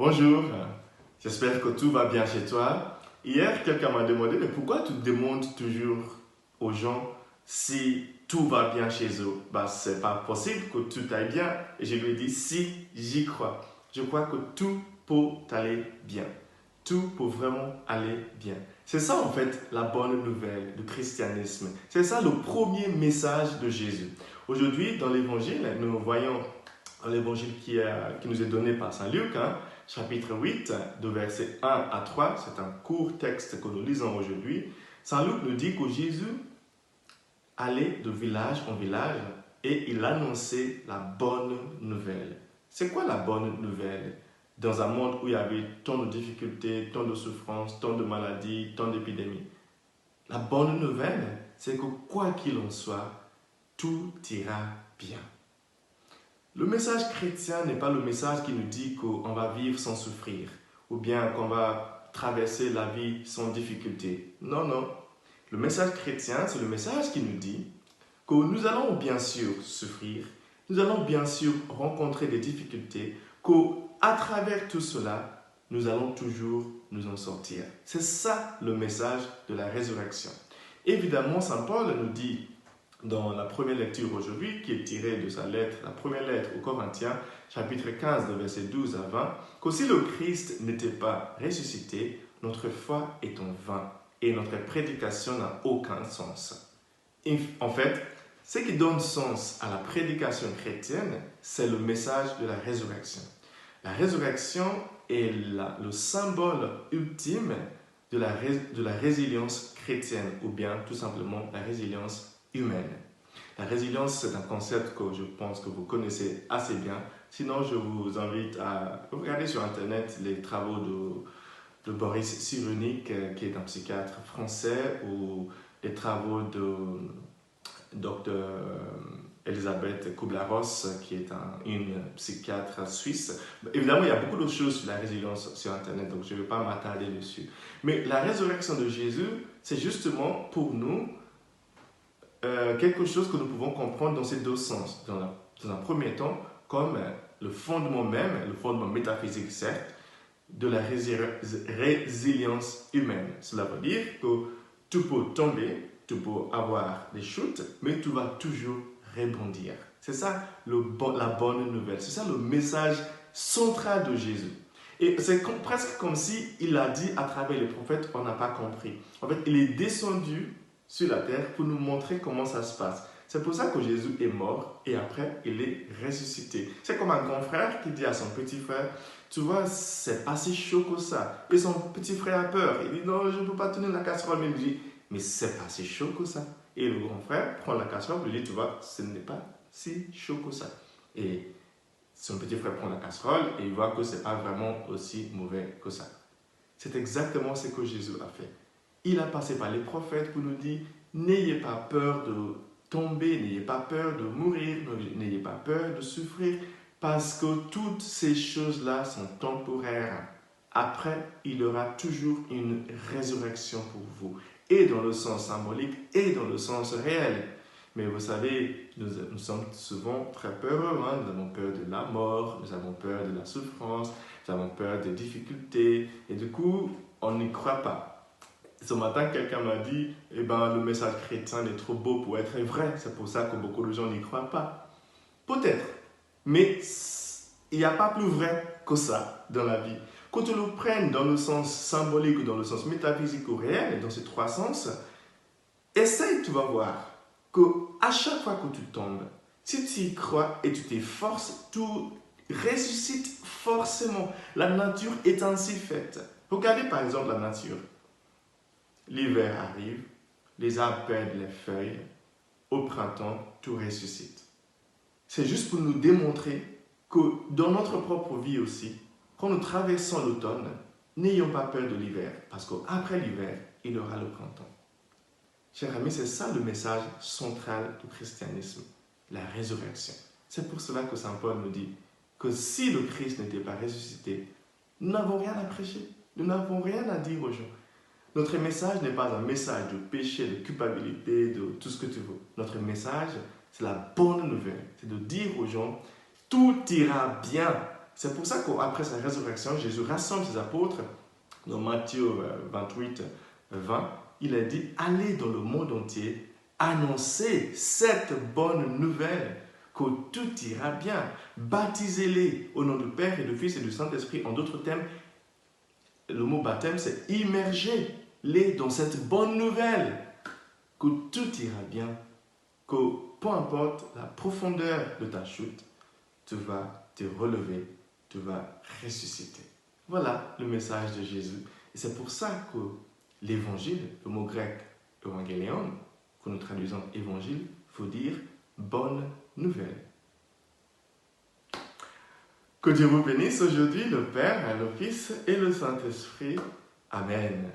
Bonjour, j'espère que tout va bien chez toi. Hier, quelqu'un m'a demandé, mais pourquoi tu demandes toujours aux gens si tout va bien chez eux? C'est pas possible que tout aille bien. Et je lui ai dit, si, j'y crois. Je crois que tout peut aller bien. Tout peut vraiment aller bien. C'est ça en fait la bonne nouvelle du christianisme. C'est ça le premier message de Jésus. Aujourd'hui, dans l'évangile, nous voyons l'évangile qui nous est donné par Saint Luc, chapitre 8, de versets 1 à 3. C'est un court texte que nous lisons aujourd'hui. Saint Luc nous dit que Jésus allait de village en village et il annonçait la bonne nouvelle. C'est quoi la bonne nouvelle? Dans un monde où il y avait tant de difficultés, tant de souffrances, tant de maladies, tant d'épidémies. La bonne nouvelle, c'est que quoi qu'il en soit, tout ira bien. Le message chrétien n'est pas le message qui nous dit qu'on va vivre sans souffrir ou bien qu'on va traverser la vie sans difficulté. Non, non. Le message chrétien, c'est le message qui nous dit que nous allons bien sûr souffrir, nous allons bien sûr rencontrer des difficultés, qu'à travers tout cela, nous allons toujours nous en sortir. C'est ça le message de la résurrection. Évidemment, Saint Paul nous dit dans la première lecture aujourd'hui, qui est tirée de sa lettre, la première lettre aux Corinthiens, chapitre 15, de versets 12 à 20, que si le Christ n'était pas ressuscité, notre foi est en vain et notre prédication n'a aucun sens. En fait, ce qui donne sens à la prédication chrétienne, c'est le message de la résurrection. La résurrection est le symbole ultime de la résilience chrétienne, ou bien tout simplement la résilience humaine. La résilience, c'est un concept que je pense que vous connaissez assez bien. Sinon, je vous invite à regarder sur Internet les travaux de Boris Cyrulnik, qui est un psychiatre français, ou les travaux de Dr. Elisabeth Kubler-Ross, qui est une psychiatre suisse. Évidemment, il y a beaucoup d'autres choses sur la résilience sur Internet, donc je ne vais pas m'attarder dessus. Mais la résurrection de Jésus, c'est justement pour nous quelque chose que nous pouvons comprendre dans ces deux sens. Dans un premier temps, comme le fondement même, le fondement métaphysique certes, de la résilience humaine. Cela veut dire que tu peux tomber, tu peux avoir des chutes, mais tu vas toujours rebondir. C'est ça la bonne nouvelle. C'est ça le message central de Jésus. Et c'est presque comme s'il a dit à travers les prophètes, on n'a pas compris. En fait, il est descendu sur la terre pour nous montrer comment ça se passe. C'est pour ça que Jésus est mort et après, il est ressuscité. C'est comme un grand frère qui dit à son petit frère, tu vois, c'est pas si chaud que ça. Et son petit frère a peur. Il dit, non, je ne peux pas tenir la casserole. Mais il dit, mais c'est pas si chaud que ça. Et le grand frère prend la casserole et lui dit, tu vois, ce n'est pas si chaud que ça. Et son petit frère prend la casserole et il voit que ce n'est pas vraiment aussi mauvais que ça. C'est exactement ce que Jésus a fait. Il a passé par les prophètes pour nous dire, n'ayez pas peur de tomber, n'ayez pas peur de mourir, n'ayez pas peur de souffrir, parce que toutes ces choses-là sont temporaires. Après, il y aura toujours une résurrection pour vous, et dans le sens symbolique, et dans le sens réel. Mais vous savez, nous sommes souvent très peureux, nous avons peur de la mort, nous avons peur de la souffrance, nous avons peur des difficultés, et du coup, on n'y croit pas. Ce matin, quelqu'un m'a dit, le message chrétien est trop beau pour être vrai. C'est pour ça que beaucoup de gens n'y croient pas. Peut-être, mais il n'y a pas plus vrai que ça dans la vie. Quand tu le prennes dans le sens symbolique ou dans le sens métaphysique ou réel, dans ces trois sens, essaye, tu vas voir, qu'à chaque fois que tu tombes, si tu y crois et tu t'efforces, tu ressuscites forcément. La nature est ainsi faite. Regardez par exemple la nature. L'hiver arrive, les arbres perdent les feuilles, au printemps, tout ressuscite. C'est juste pour nous démontrer que dans notre propre vie aussi, quand nous traversons l'automne, n'ayons pas peur de l'hiver, parce qu'après l'hiver, il y aura le printemps. Chers amis, c'est ça le message central du christianisme, la résurrection. C'est pour cela que Saint Paul nous dit que si le Christ n'était pas ressuscité, nous n'avons rien à prêcher, nous n'avons rien à dire aux gens. Notre message n'est pas un message de péché, de culpabilité, de tout ce que tu veux. Notre message, c'est la bonne nouvelle. C'est de dire aux gens, tout ira bien. C'est pour ça qu'après sa résurrection, Jésus rassemble ses apôtres. Dans Matthieu 28, 20, il a dit « Allez dans le monde entier, annoncez cette bonne nouvelle, que tout ira bien. Baptisez-les au nom du Père et du Fils et du Saint-Esprit. » En d'autres termes, le mot baptême, c'est immergez-les dans cette bonne nouvelle, que tout ira bien, que peu importe la profondeur de ta chute, tu vas te relever, tu vas ressusciter. Voilà le message de Jésus. Et c'est pour ça que l'évangile, le mot grec evangelion, que nous traduisons évangile, il faut dire bonne nouvelle. Que Dieu vous bénisse aujourd'hui, le Père, le Fils et le Saint-Esprit. Amen.